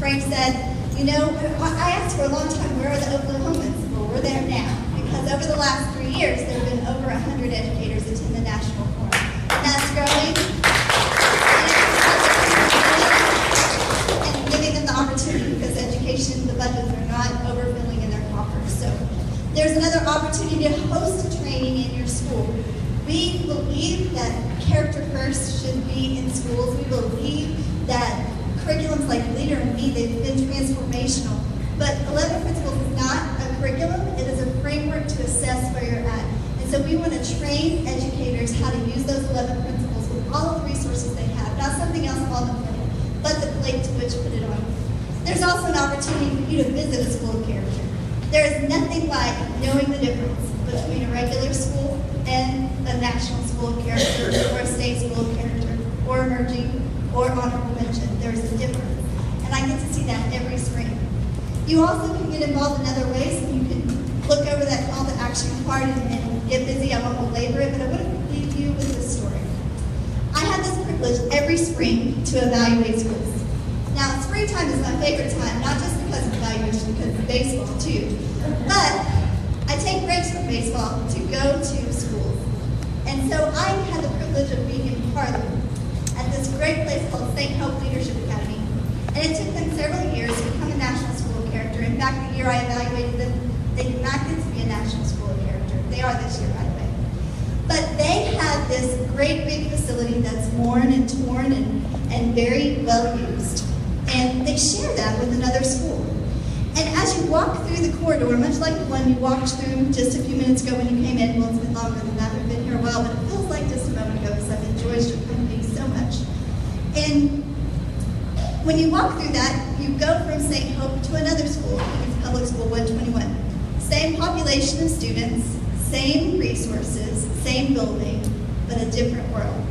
Frank said, you know, I asked for a long time, where are the Oklahomans? Well, we're there now, because over the last 3 years, there have been over 100 educators attend the National Forum. And that's growing. And giving them the opportunity, because education, the budgets are not overfilling in their coffers. So there's another opportunity to host a training in your school. We believe that character first should be in schools. We believe that curriculums like Leader and Me, they've been transformational. But 11 Principles is not a curriculum, it is a framework to assess where you're at. And so we want to train educators how to use those 11 principles with all of the resources they have, not something else on the plate, but the plate to which put it on. There's also an opportunity for you to visit a school of character. There is nothing like knowing the difference between a regular school and a national school of character, or a state school of character, or emerging, or honorable mention. There's a difference. And I get to see that every spring. You also can get involved in other ways, and you can look over that call to action card and get busy. I won't belabor it, but I want to leave you with this story. I have this privilege every spring to evaluate schools. Now, springtime is my favorite time, not just because of evaluation, because of baseball too, but I take breaks from baseball to go to schools. And so I had the privilege of being in Harlem at this great place called St. Hope Leadership Academy. And it took them several years to become a national school of character. In fact, the year I evaluated them, they did not get to be a national school of character. They are this year, by the way. But they have this great big facility that's worn and torn and very well used. And they share that with another school. And as you walk through the corridor, much like the one you walked through just a few minutes ago when you came in, well, it's been longer than that, we've been here a while, but it feels like just a moment ago because I've enjoyed your company so much. And when you walk through that, you go from St. Hope to another school. It's Public School 121. Same population of students, same resources, same building, but a different world.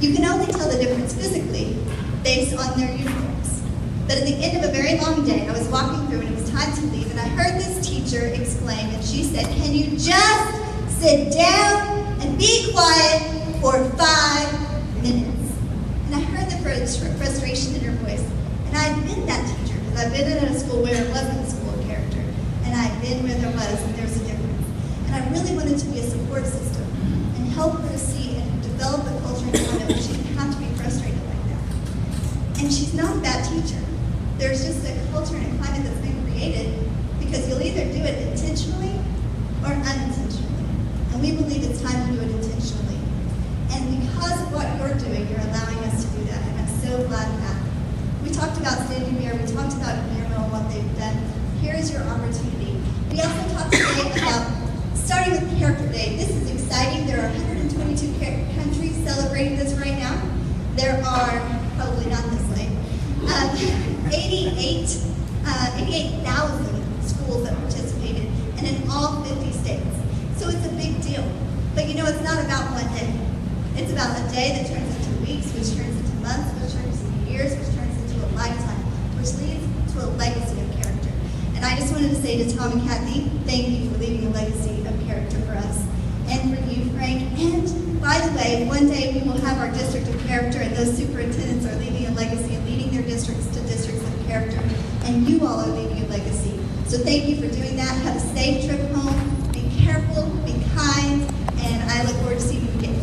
You can only tell the difference physically based on their uniforms. But at the end of a very long day, I was walking through and it was time to leave, and I heard this teacher exclaim, and she said, "Can you just sit down and be quiet for 5 minutes?" And I heard the frustration in her voice. And I'd been that teacher, because I've been in a school where it wasn't a school of character. And I'd been where there was, and there's a difference. And I really wanted to be a support system and help her to see and develop a culture and climate where she didn't have to be frustrated like that. And she's not a bad teacher. There's just a culture and a climate that's been created because you'll either do it intentionally or unintentionally. And we believe it's time to do it intentionally. And because of what you're doing, you're allowing us to do that. And I'm so glad of that. We talked about Standing Bear, we talked about Guillermo and what they've done. Here is your opportunity. We also talked today about starting with Character Day. This is exciting. There are 122 countries celebrating this right now. There are, probably not this late, 88,000 schools that participated, and in all 50 states. So it's a big deal. But you know, it's not about one day. It's about a day that turns into weeks, which turns into months, which turns into years, which turns into a lifetime, which leads to a legacy of character. And I just wanted to say to Tom and Kathy, thank you for leaving a legacy of character for us, and for you, Frank. And by the way, one day we will have our district of character, and those superintendents are leaving a legacy and leading their districts to districts of character, and you all are leaving a legacy. So thank you for doing that. Have a safe trip home. Be careful, be kind, and I look forward to seeing you again.